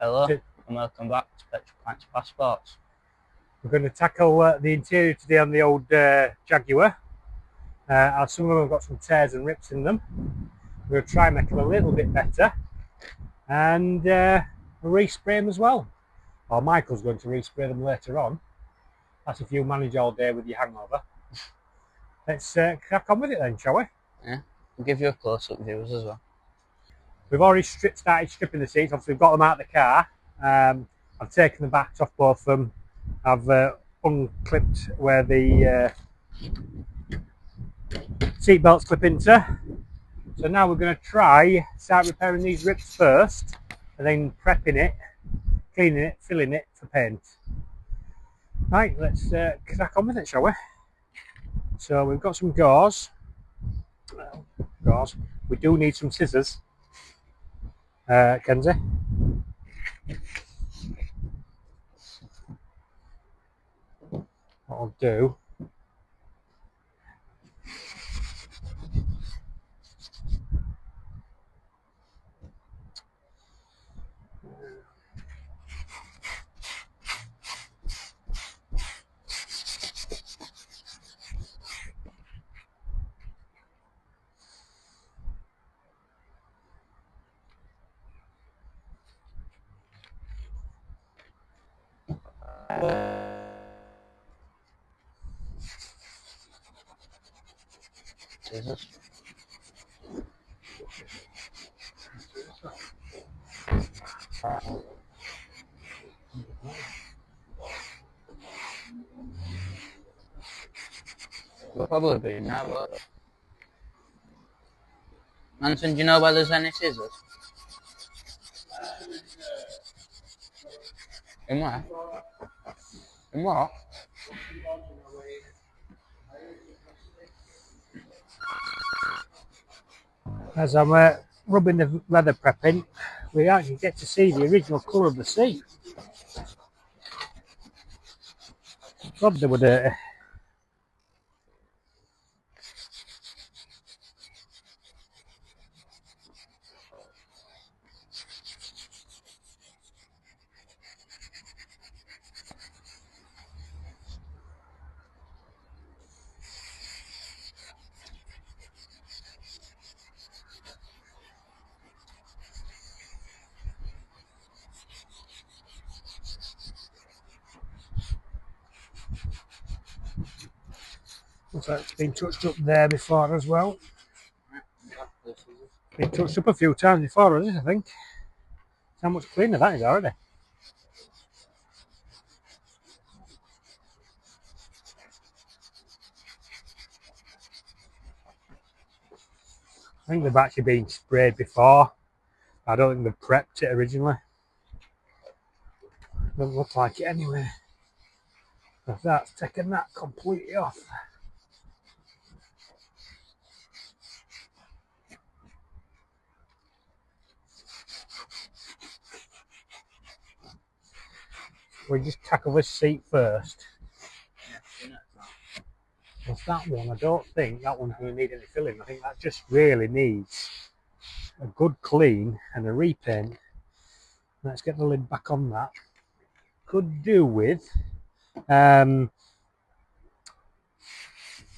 Hello and welcome back to Petrol Pints Passports. We're going to tackle the interior today on the old Jaguar. Some of them have got some tears and rips in them. We're going to try and make them a little bit better and respray them as well. Or Michael's going to respray them later on. That's if you manage all day with your hangover. Let's crack on with it then, shall we? Yeah, we'll give you a close-up views as well. We've already started stripping the seats. Obviously we've got them out of the car. I've taken the backs off both of them. I've unclipped where the seat belts clip into. So now we're going to start repairing these rips first, and then prepping it, cleaning it, filling it for paint. Right, let's crack on with it, shall we? So we've got some gauze. We do need some scissors, Kenzie. What I'll do, Scissors. We'll probably be in that, but... Manson, do you know where there's any scissors? In where? In what? as I'm rubbing the leather prepping, we actually get to see the original colour of the seat. God, they were dirty. Looks like it's been touched up there before as well. Been touched up a few times before, hasn't it, I think? How much cleaner that is already. I think they've actually been sprayed before. I don't think they've prepped it originally. Doesn't look like it anyway. But that's taken that completely off. We just tackle this seat first. Because that one, I don't think that one's going to need any filling. I think that just really needs a good clean and a repaint. Let's get the lid back on that. Could do with a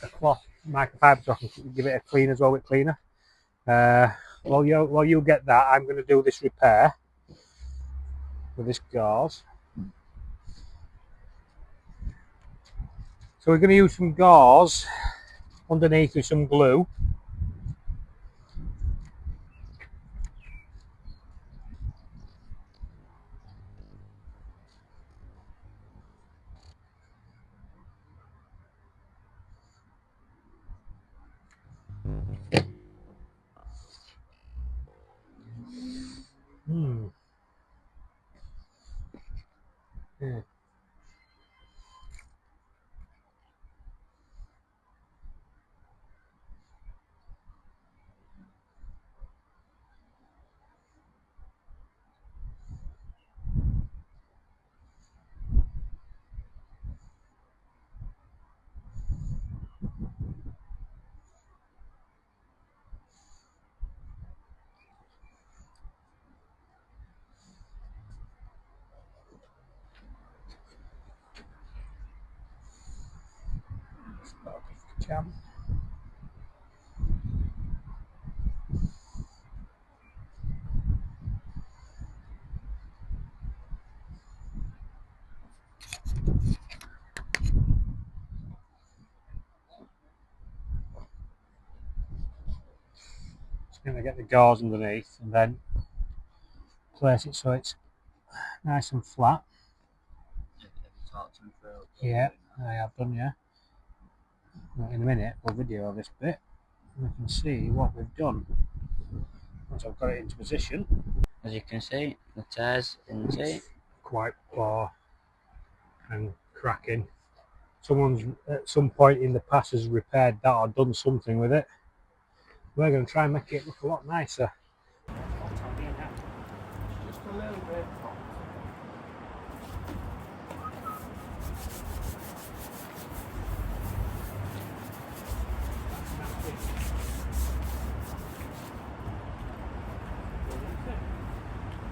cloth microfiber so I can give it a clean as well with cleaner. While you get that, I'm going to do this repair with this gauze. So we're going to use some gauze underneath with some glue. Yeah. Cam. Just going to get the gauze underneath and then place it so it's nice and flat. Yeah, I have done, yeah. In a minute we'll video this bit and we can see what we've done once I've got it into position. As you can see, the tears in the seat. Quite poor and cracking. Someone's at some point in the past has repaired that or done something with it. We're going to try and make it look a lot nicer. Just a little bit.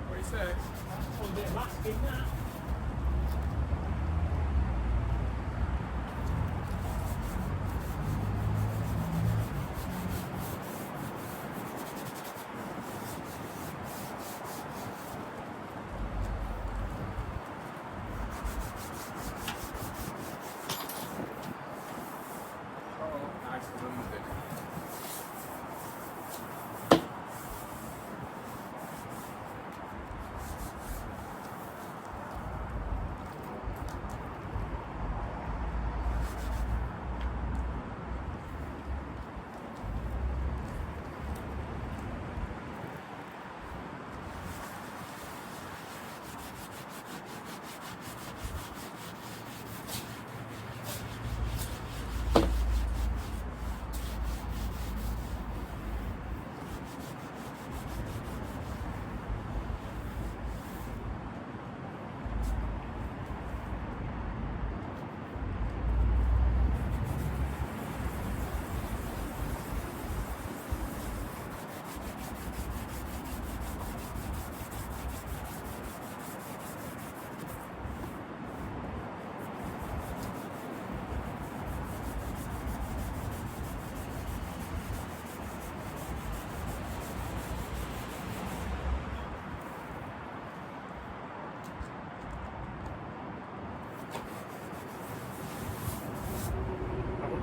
What do you say? A bit of masking that. Nice and limited.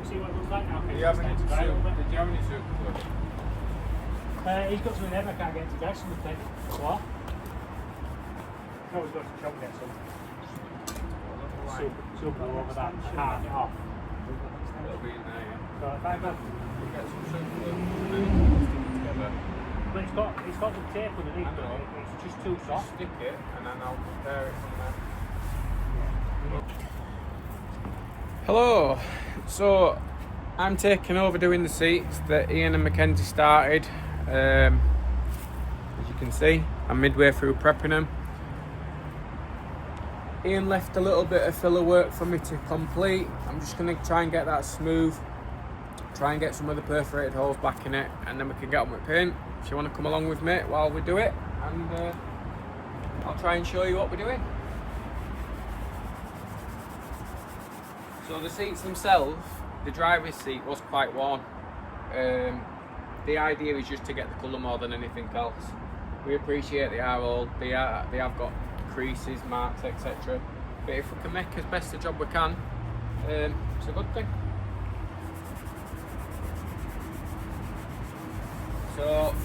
See what it looks like now. Did you have any soup? Did you have any soup? He's got some in there, but I can't get to get some of it. What? No, he's got to shop and get some. Soup all over that. I can't get off. It'll be in there, yeah. So if I go, We'll get some soup and then stick it together. but it's got some tape underneath, I know. but it's just too Just soft. stick it and then I'll prepare it from there. Hello, so I'm taking over doing the seats that Ian and Mackenzie started. As you can see, I'm midway through prepping them. Ian left a little bit of filler work for me to complete. I'm just going to try and get that smooth, try and get some of the perforated holes back in it, and then we can get on with paint. If you want to come along with me while we do it, and I'll try and show you what we're doing. So the seats themselves, the driver's seat was quite worn. The idea is just to get the colour more than anything else. We appreciate they are old, they have got creases, marks, etc. But if we can make as best a job we can, it's a good thing. So,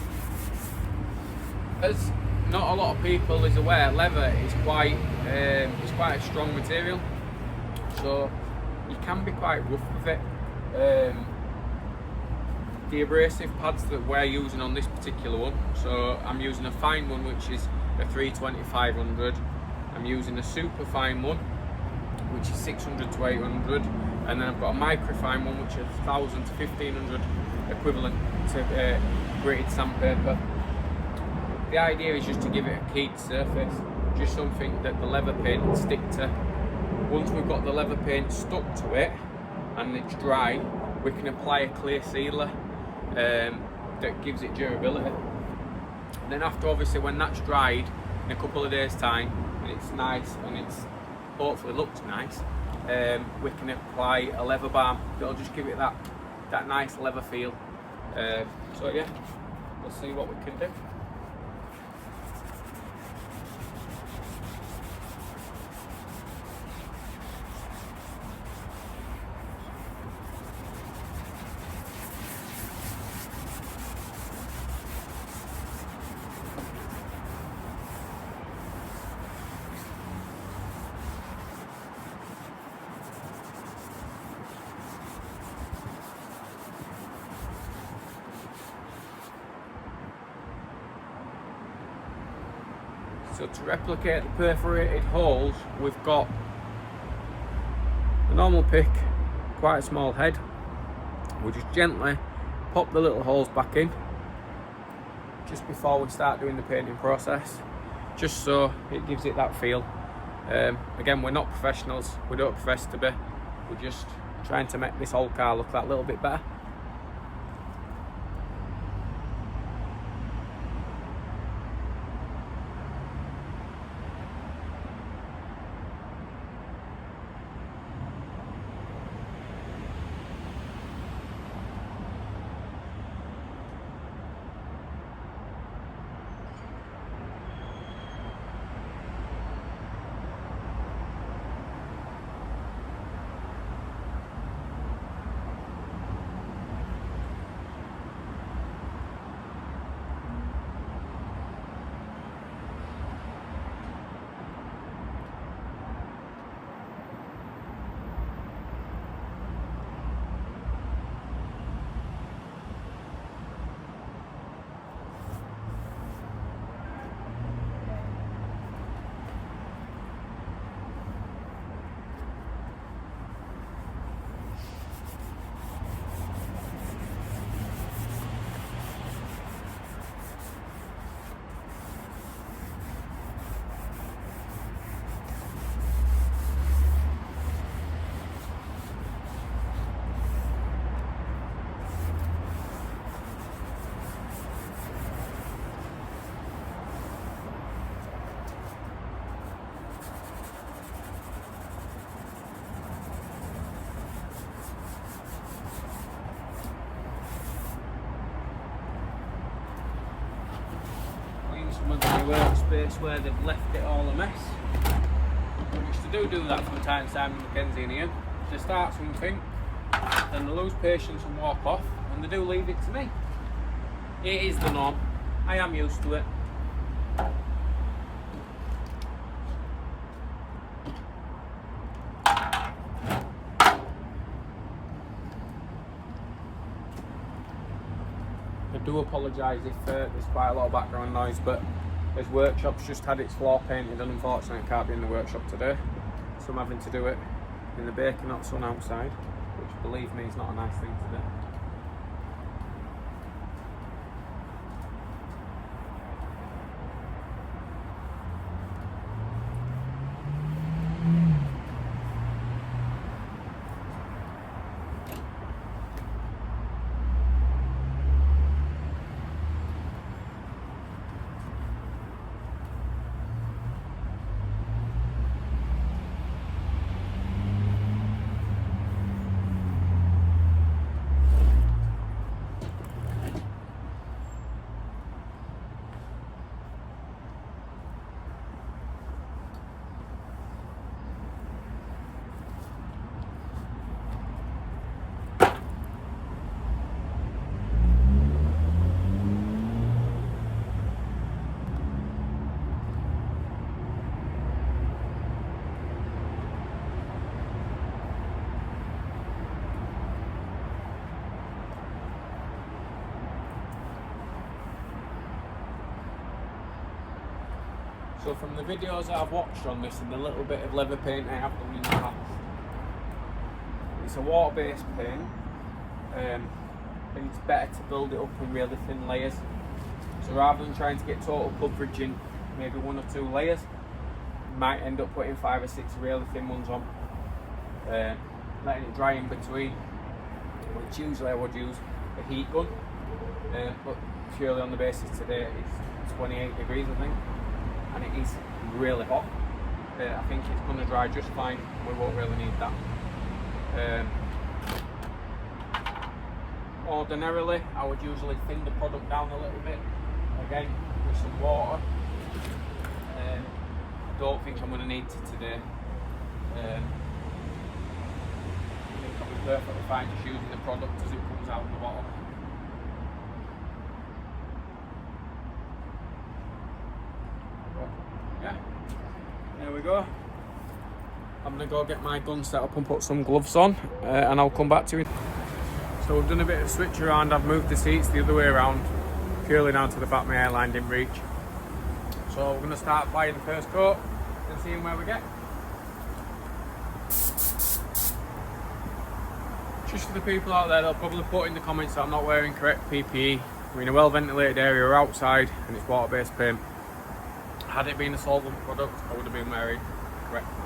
as not a lot of people is aware, leather is quite a strong material. So you can be quite rough with it. The abrasive pads that we're using on this particular one, so I'm using a fine one which is a 320/500. I'm using a super fine one which is 600 to 800, and then I've got a microfine one which is 1000 to 1500 equivalent to gritted sandpaper. The idea is just to give it a keyed surface, just something that the leather paint will stick to. Once we've got the leather paint stuck to it and it's dry, we can apply a clear sealer that gives it durability. And then after, obviously, when that's dried in a couple of days time and it's nice and it's hopefully looks nice, we can apply a leather balm that'll just give it that that nice leather feel. So yeah, we'll see what we can do. So to replicate the perforated holes, we've got a normal pick, quite a small head. We'll just gently pop the little holes back in just before we start doing the painting process, just so it gives it that feel. Again, we're not professionals, we don't profess to be, we're just trying to make this old car look that little bit better. Some of the workspace where they've left it all a mess, which they do that from time to time in Mackenzie and Ian. They start something, then they lose patience and walk off, and they do leave it to me. It is the norm. I am used to it. I do apologise if there's quite a lot of background noise, but this workshop's just had its floor painted and unfortunately I can't be in the workshop today, so I'm having to do it in the baking hot sun outside, which believe me is not a nice thing to do. So from the videos that I've watched on this and the little bit of leather paint I have done in the past, it's a water-based paint. I think it's better to build it up in really thin layers. So rather than trying to get total coverage in maybe 1 or 2 layers, you might end up putting 5 or 6 really thin ones on, letting it dry in between, which usually I would use a heat gun, but purely on the basis today it's 28 degrees I think, and it is really hot. I think it's going to dry just fine, we won't really need that. ordinarily I would usually thin the product down a little bit, again with some water. I don't think I'm going to need to today. I think I'll be perfectly fine just using the product as it comes out of the bottle. Yeah, there we go. I'm going to go get my gun set up and put some gloves on, and I'll come back to it. So we've done a bit of switch around. I've moved the seats the other way around, purely down to the fact my airline didn't reach. So we're going to start applying the first coat and seeing where we get. Just for the people out there, they'll probably put in the comments that I'm not wearing correct PPE. We're in a well ventilated area, we're outside, and it's water based paint. Had it been a solvent product, I would have been wearing correct mask.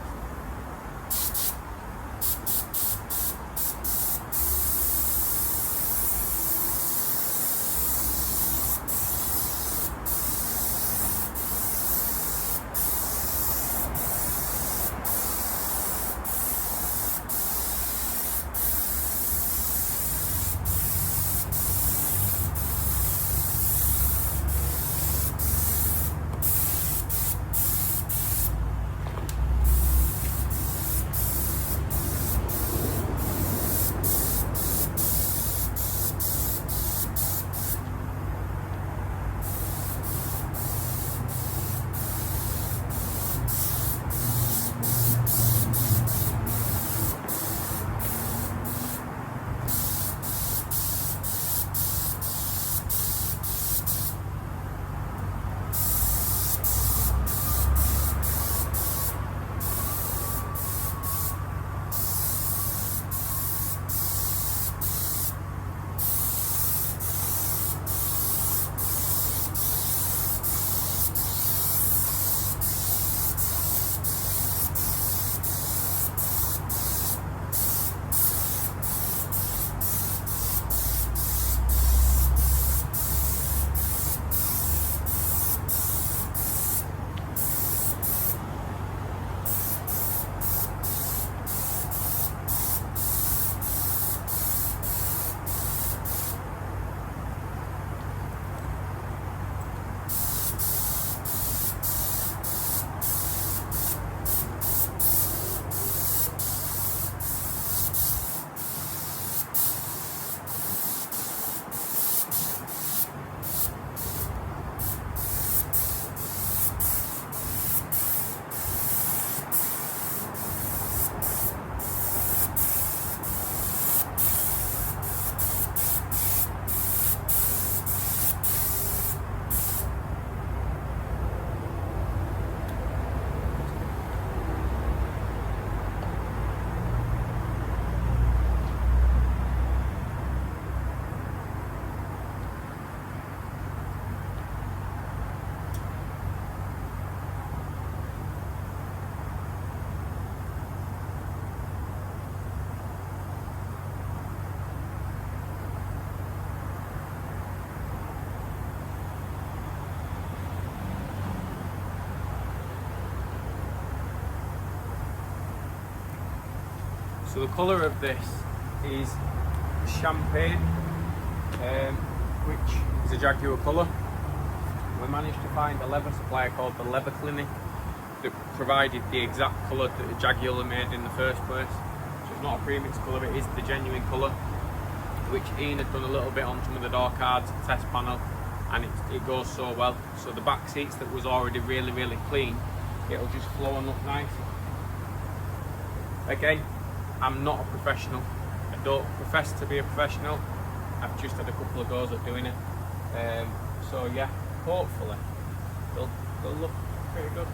So the colour of this is champagne, which is a Jaguar colour. We managed to find a leather supplier called the Leather Clinic that provided the exact colour that the Jaguar made in the first place. So it's not a premix colour, it is the genuine colour, which Ian had done a little bit on some of the door cards, test panel, and it goes so well. So the back seats that was already really clean, it'll just flow on up nicely. Again, I'm not a professional. I don't profess to be a professional. I've just had a couple of goes at doing it. So yeah, hopefully they'll look pretty good.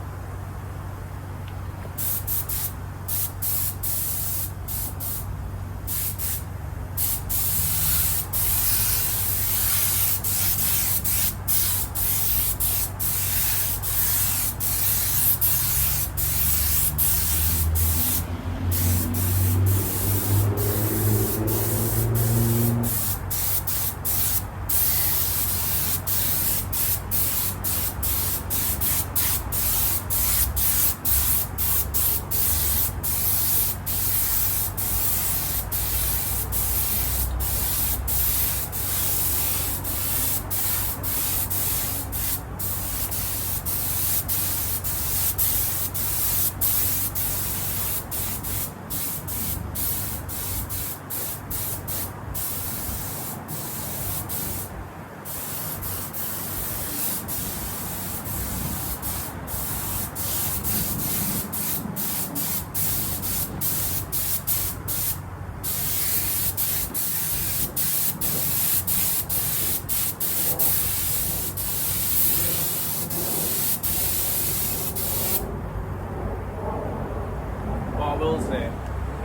will say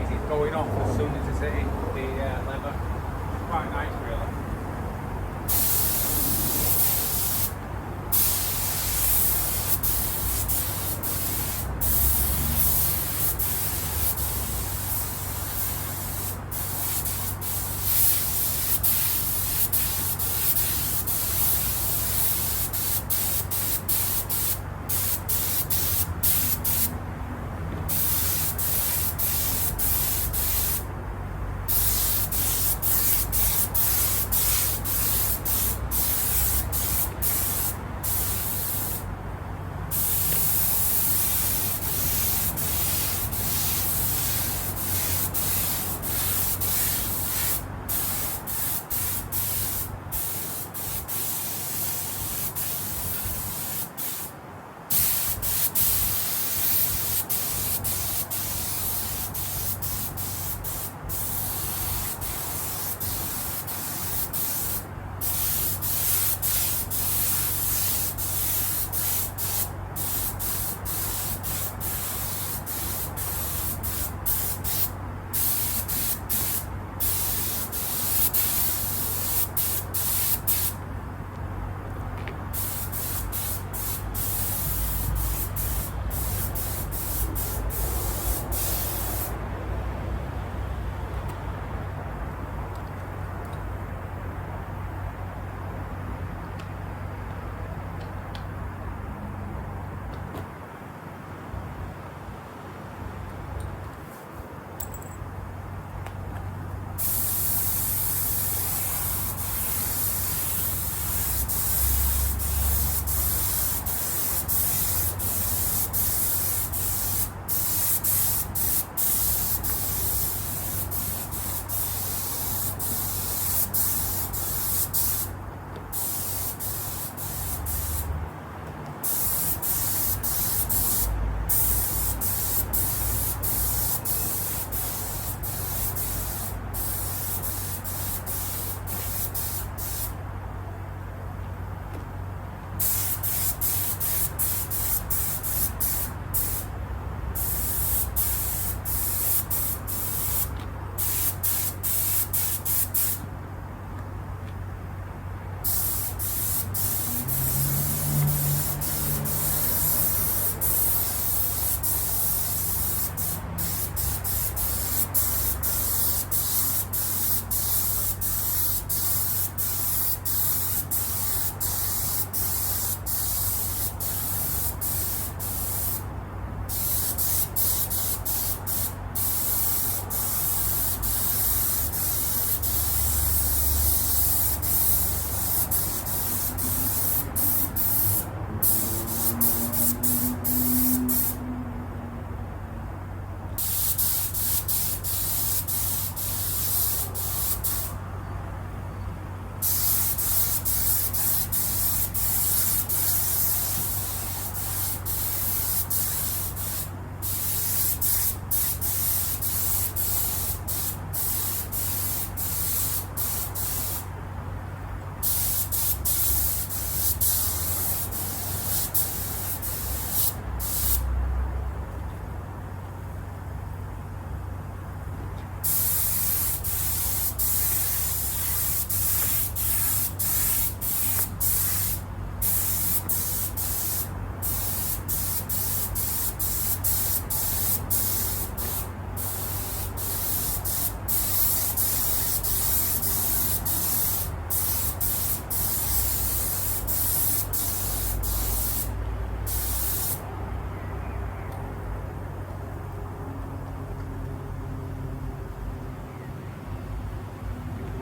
is it's going off as soon as it's hitting the leather. It's quite nice really.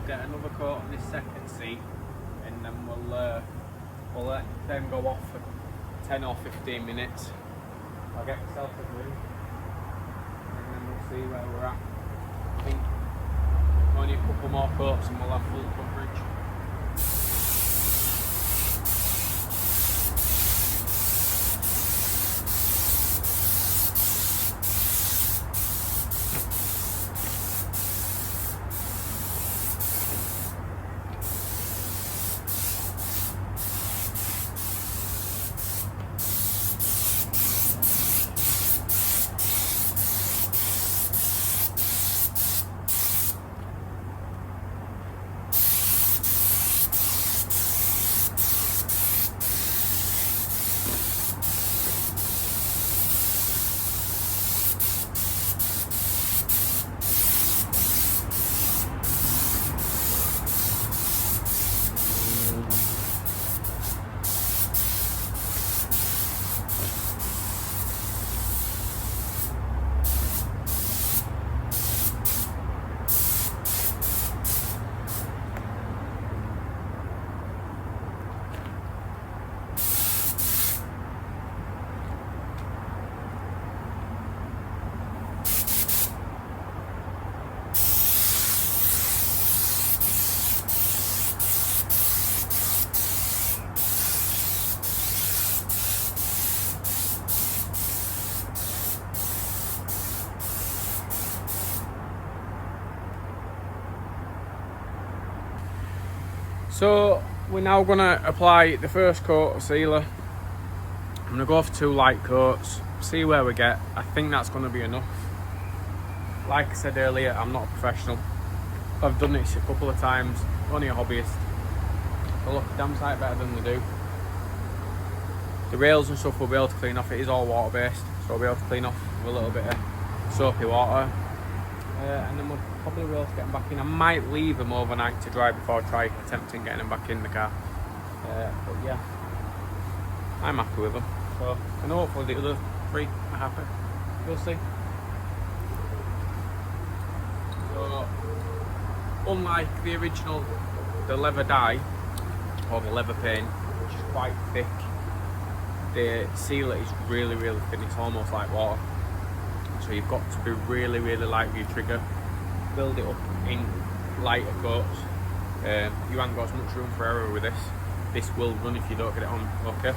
Get another coat on this second seat, and then we'll let them go off for 10 or 15 minutes. I'll get myself a drink, and then we'll see where we're at. I think only a couple more coats and we'll have full coverage. So we're now going to apply the first coat of sealer. I'm going to go for 2 light coats, see where we get. I think that's going to be enough. Like I said earlier, I'm not a professional. I've done this a couple of times, only a hobbyist. They look a damn sight better than they do. The rails and stuff we'll be able to clean off. It is all water based, so we'll be able to clean off with a little bit of soapy water. And then we'll probably be able to get them back in. I might leave them overnight to dry before I try attempting getting them back in the car. But yeah, I'm happy with them. So, and hopefully the other 3 are happy. We'll see. So, unlike the original, the leather dye, or the leather paint, which is quite thick, the sealer is really thin. It's almost like water. So you've got to be really light with your trigger. Build it up in lighter coats. You haven't got as much room for error with this. This will run if you don't get it on, okay?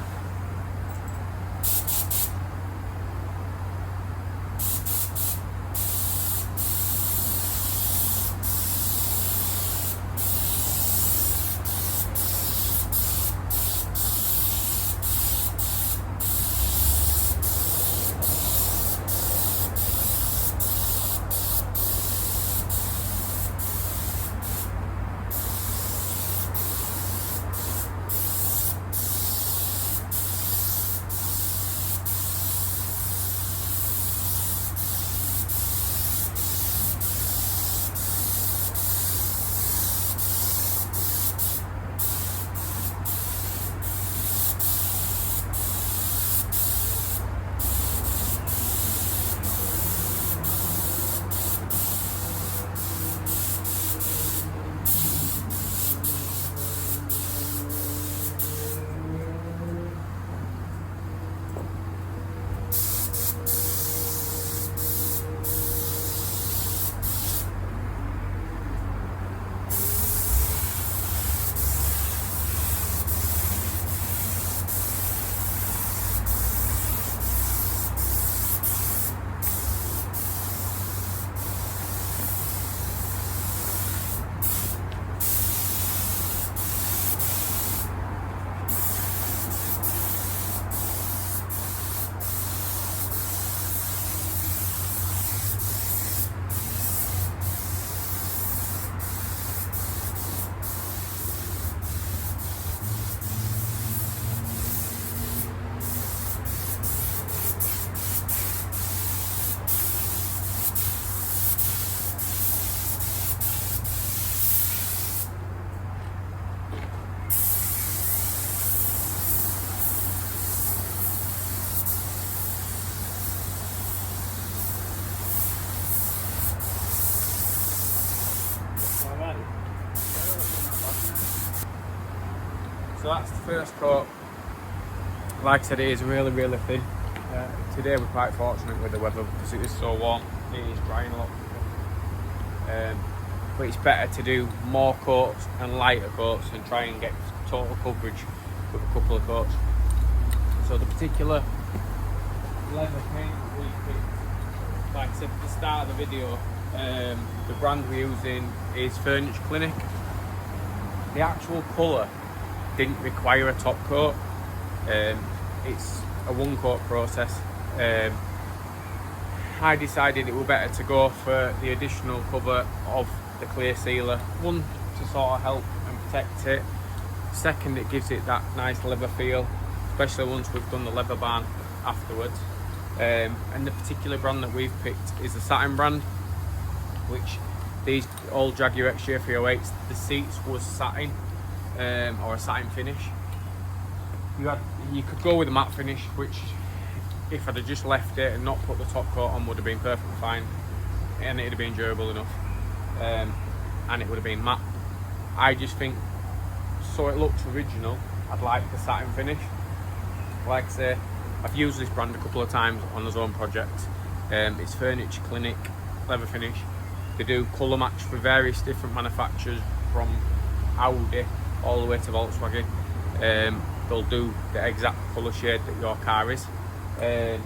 So that's the first coat. Like I said, it is really thin. Today we're quite fortunate with the weather because it is so warm. It is drying a lot quicker. But it's better to do more coats and lighter coats and try and get total coverage with a couple of coats. So the particular leather paint we picked, like I said at the start of the video, the brand we're using is Furniture Clinic. The actual colour didn't require a top coat. It's a 1-coat process. I decided it was better to go for the additional cover of the clear sealer. 1, to sort of help and protect it. 2nd, it gives it that nice leather feel, especially once we've done the leather band afterwards. And the particular brand that we've picked is the satin brand, which these old Jaguar XJ308s, the seats was satin, or a satin finish. You could go with a matte finish, which if I'd have just left it and not put the top coat on would have been perfectly fine, and it'd have been durable enough, and it would have been matte. I just think, so it looks original, I'd like the satin finish. Like I say, I've used this brand a couple of times on its own projects. It's Furniture Clinic leather finish. They do colour match for various different manufacturers, from Audi all the way to Volkswagen. They'll do the exact colour shade that your car is. Yeah,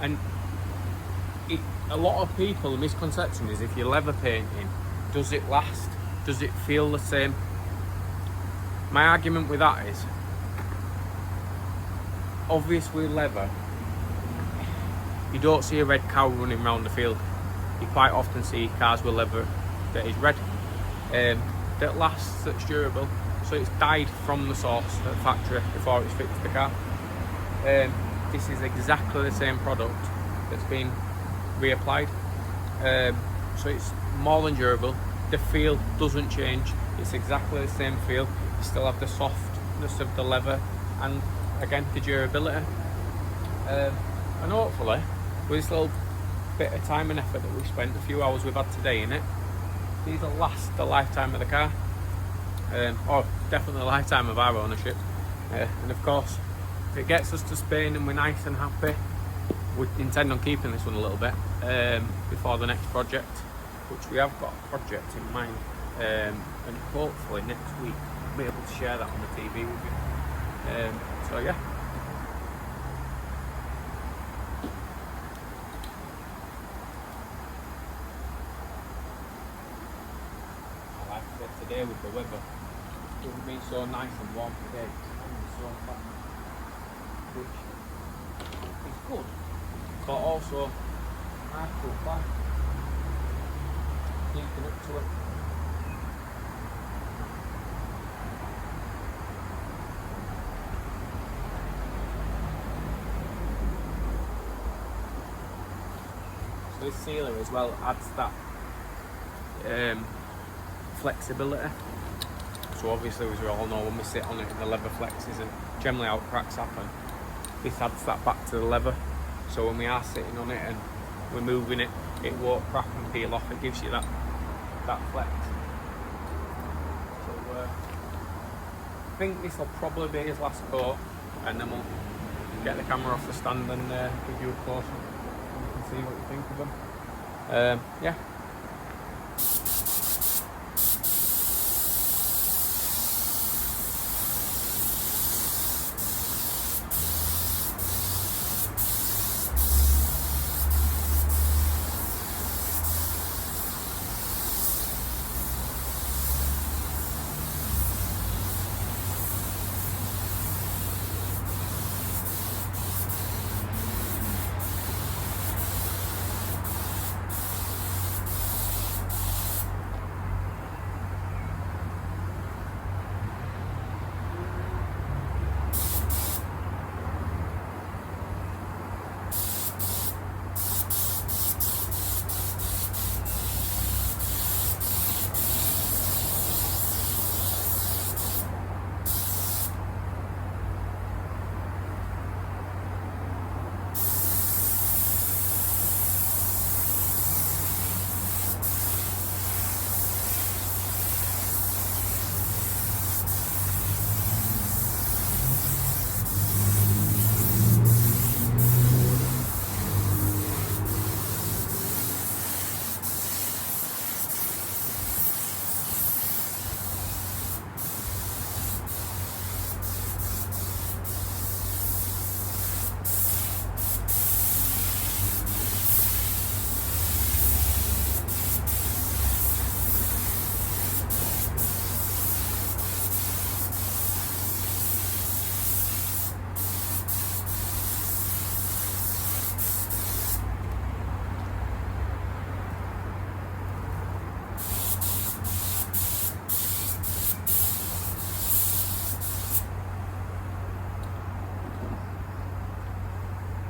and a lot of people, the misconception is if you're leather painting, does it last? does it feel the same? My argument with that is, obviously leather, you don't see a red cow running around the field. You quite often see cars with leather that is red, that lasts, that's durable, so it's dyed from the source at the factory before it's fixed to the car. This is exactly the same product that's been reapplied, so it's more than durable. The feel doesn't change, it's exactly the same feel. You still have the softness of the leather and again the durability, and hopefully with this little bit of time and effort that we spent, a few hours we've had today in it, these will last the lifetime of the car, or definitely the lifetime of our ownership. And of course, if it gets us to Spain and we're nice and happy, we intend on keeping this one a little bit before the next project, which we have got a project in mind, and hopefully next week I'll be able to share that on the TV with you. So yeah. Like I said, today with the weather, it would be so nice and warm today, it's so hot, which is good, but also I feel fine keeping up to it. So this sealer as well adds that flexibility. So obviously, as we all know, when we sit on it, the leather flexes and generally how cracks happen. This adds that back to the leather. So when we are sitting on it and we're moving it, it won't crack and peel off. It gives you that flex. So I think this will probably be his last coat, and then we'll get the camera off the stand and give you a close up. You can see what you think of them. Yeah.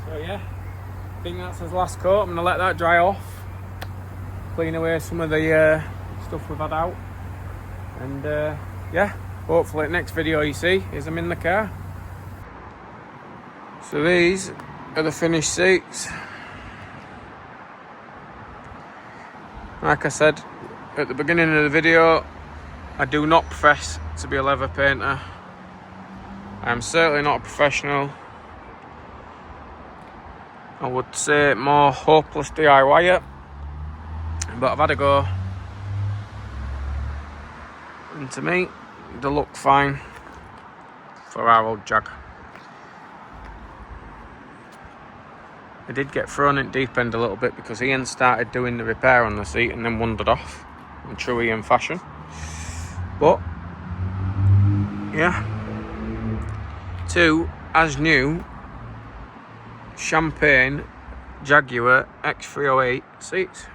So yeah, I think that's his last coat. I'm going to let that dry off, clean away some of the stuff we've had out, and yeah, hopefully the next video you see is I'm in the car. So these are the finished seats. Like I said at the beginning of the video, I do not profess to be a leather painter. I'm certainly not a professional. I would say more hopeless DIYer, but I've had a go, and to me they look fine for our old Jag. I did get thrown in deep end a little bit because Ian started doing the repair on the seat and then wandered off in true Ian fashion. But yeah, 2 as new Champagne Jaguar X308 seats.